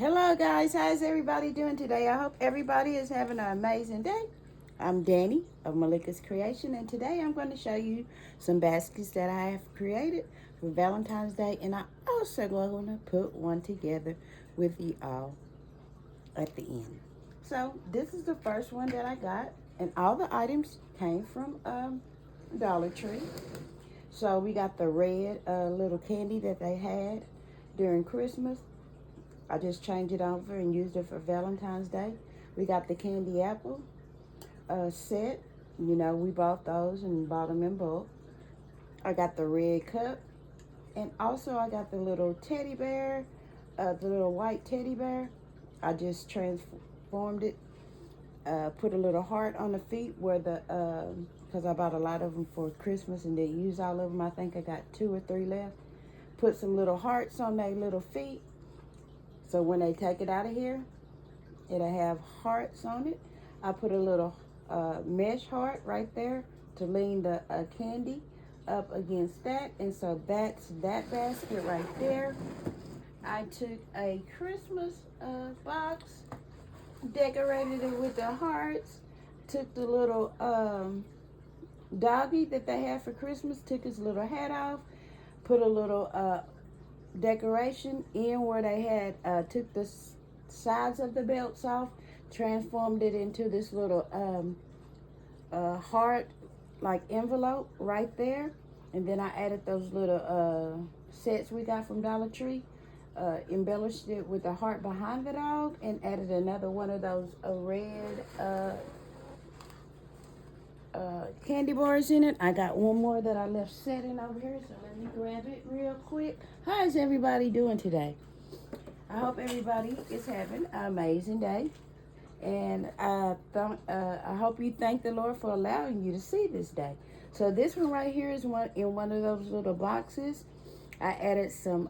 Hello guys, how's everybody doing today? I hope everybody is having an amazing day. I'm Danny of Malika's Creation, and today I'm going to show you some baskets that I have created for Valentine's Day, and I'm also going to put one together with you all at the end. So this is the first one that I got, and all the items came from Dollar Tree. So we got the red little candy that they had during Christmas. I just changed it over and used it for Valentine's Day. We got the candy apple set. You know, we bought those and bought them in bulk. I got the red cup. And also I got the little teddy bear, the little white teddy bear. I just transformed it, put a little heart on the feet where because I bought a lot of them for Christmas and didn't use all of them. I think I got 2 or 3 left. Put some little hearts on their little feet. So when they take it out of here, it'll have hearts on it. I put a little mesh heart right there to lean the candy up against that. And so that's that basket right there. I took a Christmas box, decorated it with the hearts, took the little doggy that they had for Christmas, took his little hat off, put a little decoration in where they had took the sides of the belts off, transformed it into this little heart like envelope right there, and then I added those little sets we got from Dollar Tree, embellished it with the heart behind the dog, and added another one of those red candy bars in it. I got one more that I left setting over here, so let me grab it real quick. How is everybody doing today? I hope everybody is having an amazing day, and I hope you thank the Lord for allowing you to see this day. So this one right here is one in one of those little boxes. I added some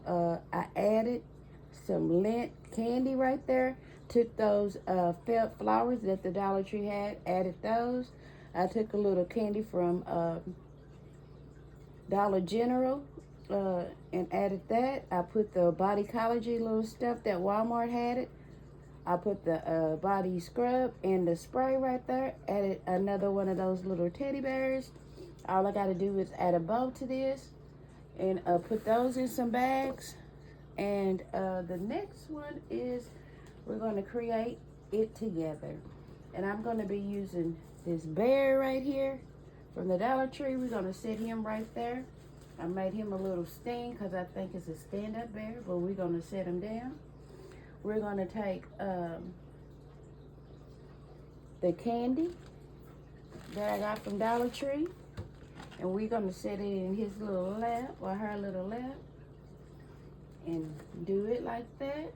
lint candy right there. Took those felt flowers that the Dollar Tree had, added those. I took a little candy from Dollar General and added that. I put the Bodycology little stuff that Walmart had it. I put the body scrub and the spray right there. Added another one of those little teddy bears. All I got to do is add a bow to this and put those in some bags. And the next one is we're going to create it together. And I'm going to be using this bear right here from the Dollar Tree. We're going to set him right there. I made him a little stand because I think it's a stand-up bear, but we're going to set him down. We're going to take the candy that I got from Dollar Tree, and we're going to set it in his little lap or her little lap and do it like that.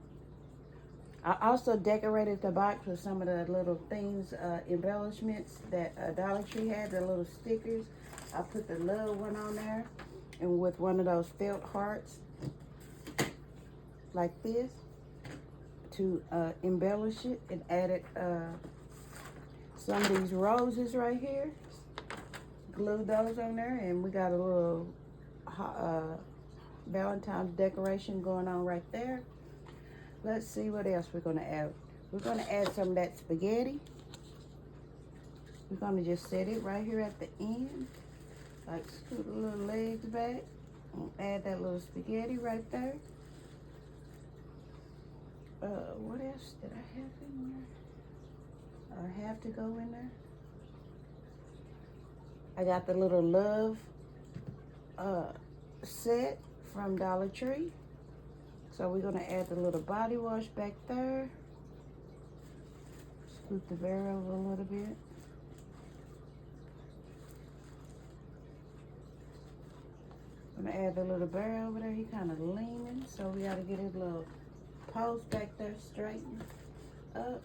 I also decorated the box with some of the little things, embellishments that Dollar Tree had, the little stickers. I put the little one on there, and with one of those felt hearts, like this, to embellish it, and added some of these roses right here. Glued those on there, and we got a little Valentine's decoration going on right there. Let's see what else we're going to add. We're going to add some of that spaghetti. We're going to just set it right here at the end. Like scoot the little legs back. And add that little spaghetti right there. What else did I have in there? Or have to go in there? I got the little love set from Dollar Tree. So we're going to add the little body wash back there. Scoot the bear over a little bit. I'm going to add the little bear over there. He kind of leaning, so we got to get his little post back there straightened up.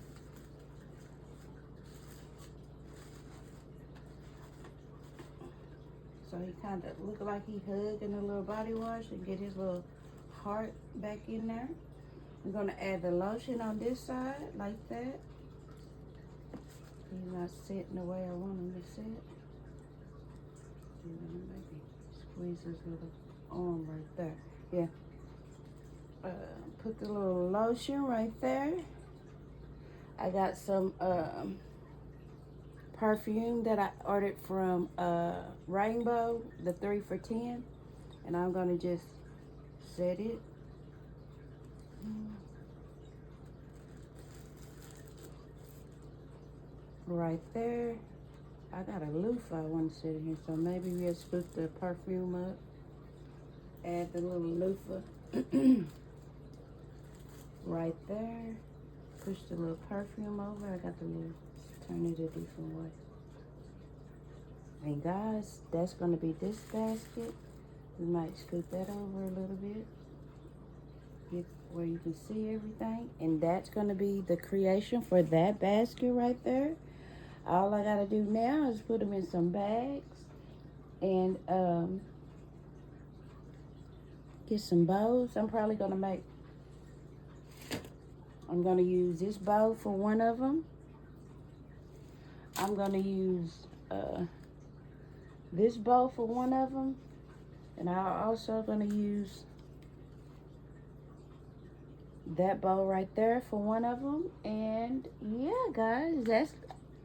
So he kind of look like he hugging the little body wash and get his little heart back in there. I'm going to add the lotion on this side like that. He's not sitting the way I want him to sit. Maybe squeeze his little arm right there. Yeah. Put the little lotion right there. I got some perfume that I ordered from Rainbow, the 3 for $10. And I'm gonna just set it. Right there. I got a loofah I want to sit in here, so maybe we'll scoop the perfume up. Add the little loofah right there. Push the little perfume over. I got the little, turn it a different way. And guys, that's gonna be this basket. We might scoop that over a little bit. Get where you can see everything. And that's gonna be the creation for that basket right there. All I gotta do now is put them in some bags and get some bows. I'm gonna use this bow for one of them. I'm gonna use this bow for one of them. And I'm also gonna use that bow right there for one of them. And yeah, guys, that's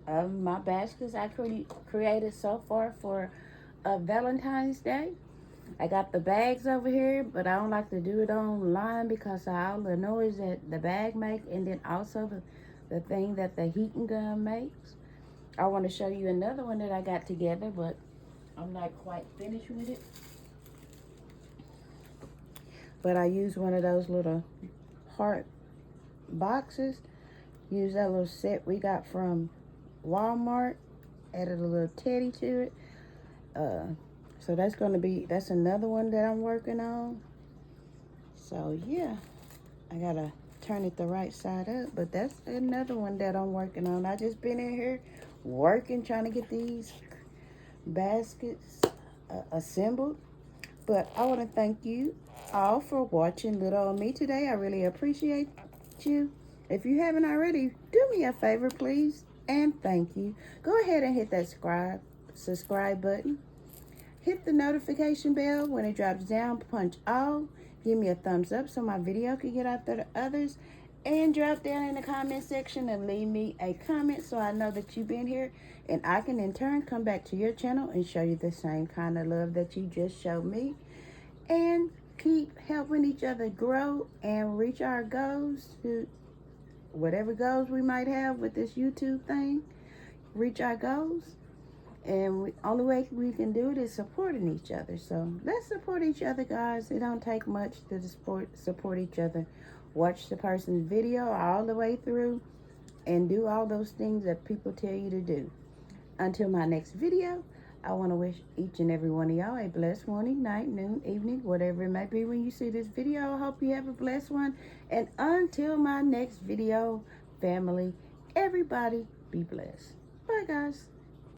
my baskets I created so far for Valentine's Day. I got the bags over here, but I don't like to do it online because of all the noise that the bag make, and then also the thing that the heating gun makes. I want to show you another one that I got together, but I'm not quite finished with it. But I use one of those little heart boxes. Use that little set we got from Walmart. Added a little teddy to it. So that's another one that I'm working on. So yeah, I gotta turn it the right side up, but that's another one that I'm working on. I just been in here working, trying to get these baskets assembled. But I want to thank you all for watching Little on Me today. I really appreciate you. If you haven't already, do me a favor, please, and thank you. Go ahead and hit that subscribe button. Hit the notification bell. When it drops down, punch all. Give me a thumbs up so my video can get out there to others. And drop down in the comment section and leave me a comment so I know that you've been here. And I can in turn come back to your channel and show you the same kind of love that you just showed me. And keep helping each other grow and reach our goals, whatever goals we might have with this YouTube thing. Reach our goals. And only way we can do it is supporting each other. So let's support each other, guys. It don't take much to support each other. Watch the person's video all the way through and do all those things that people tell you to do. Until my next video, I want to wish each and every one of y'all a blessed morning, night, noon, evening, whatever it may be when you see this video. I hope you have a blessed one. And until my next video, family, everybody be blessed. Bye, guys.